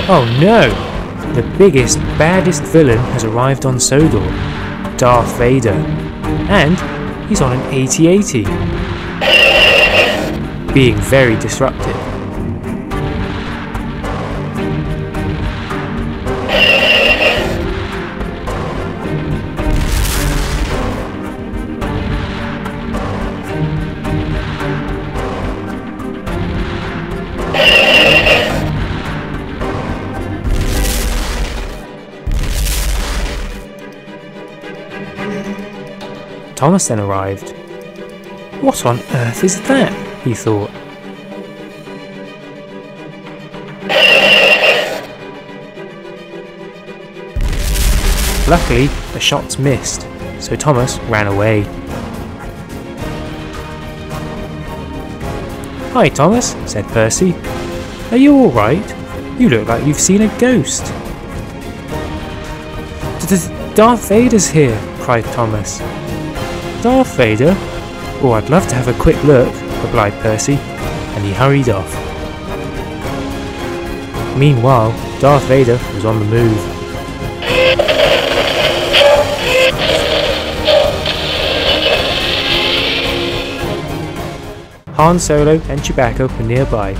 Oh no! The biggest, baddest villain has arrived on Sodor, Darth Vader, and he's on an AT-AT, being very disruptive. Thomas then arrived. What on earth is that? He thought. Luckily, the shots missed, so Thomas ran away. Hi Thomas, said Percy. Are you alright? You look like you've seen a ghost. Darth Vader's here, cried Thomas. Darth Vader? Oh, I'd love to have a quick look, replied Percy, and he hurried off. Meanwhile, Darth Vader was on the move. Han Solo and Chewbacca were nearby.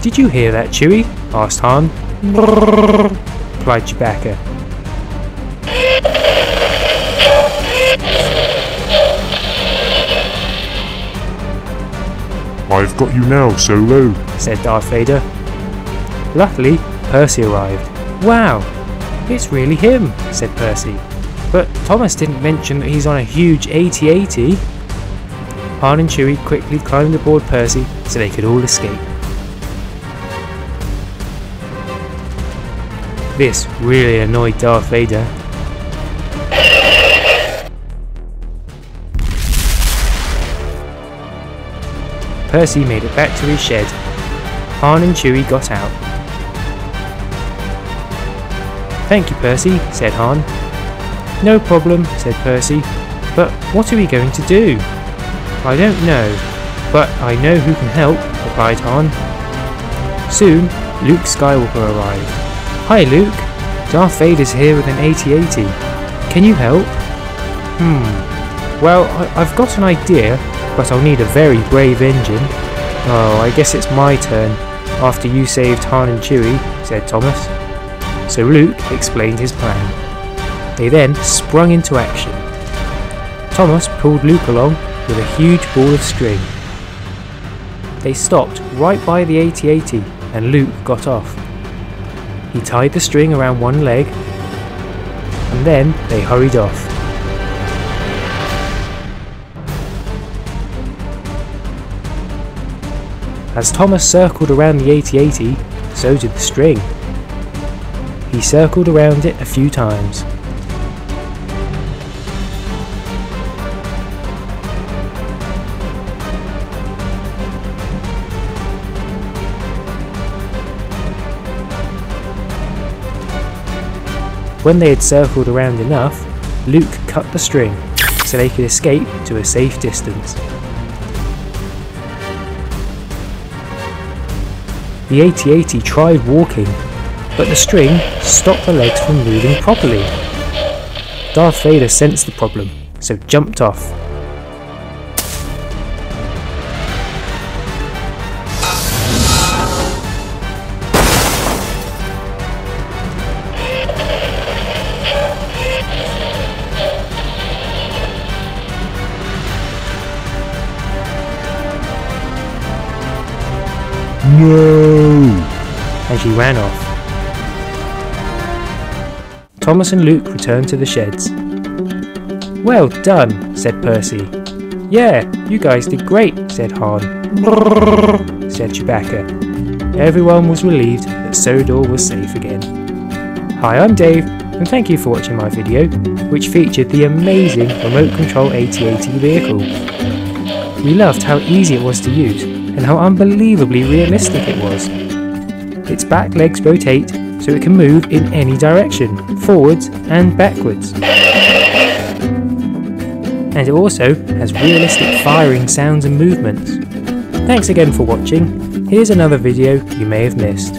Did you hear that, Chewie? Asked Han. Brrr, replied Chewbacca. I've got you now, Solo, said Darth Vader. Luckily, Percy arrived. Wow, it's really him, said Percy. But Thomas didn't mention that he's on a huge AT-AT. Han and Chewie quickly climbed aboard Percy so they could all escape. This really annoyed Darth Vader. Percy made it back to his shed. Han and Chewie got out. Thank you, Percy, said Han. No problem, said Percy. But what are we going to do? I don't know, but I know who can help, replied Han. Soon, Luke Skywalker arrived. Hi Luke, Darth Vader's here with an AT-AT. Can you help? Well, I've got an idea, but I'll need a very brave engine. Oh, I guess it's my turn, after you saved Han and Chewie, said Thomas. So Luke explained his plan. They then sprung into action. Thomas pulled Luke along with a huge ball of string. They stopped right by the AT-AT and Luke got off. He tied the string around one leg and then they hurried off. As Thomas circled around the AT-AT, so did the string. He circled around it a few times. When they had circled around enough, Luke cut the string so they could escape to a safe distance. The AT-AT tried walking, but the string stopped the legs from moving properly. Darth Vader sensed the problem, so jumped off. No! And she ran off. Thomas and Luke returned to the sheds. Well done, said Percy. Yeah, you guys did great, said Han. Brrr, said Chewbacca. Everyone was relieved that Sodor was safe again. Hi, I'm Dave, and thank you for watching my video, which featured the amazing remote control AT-AT vehicle. We loved how easy it was to use, and how unbelievably realistic it was. Its back legs rotate so it can move in any direction, forwards and backwards. And it also has realistic firing sounds and movements. Thanks again for watching. Here's another video you may have missed.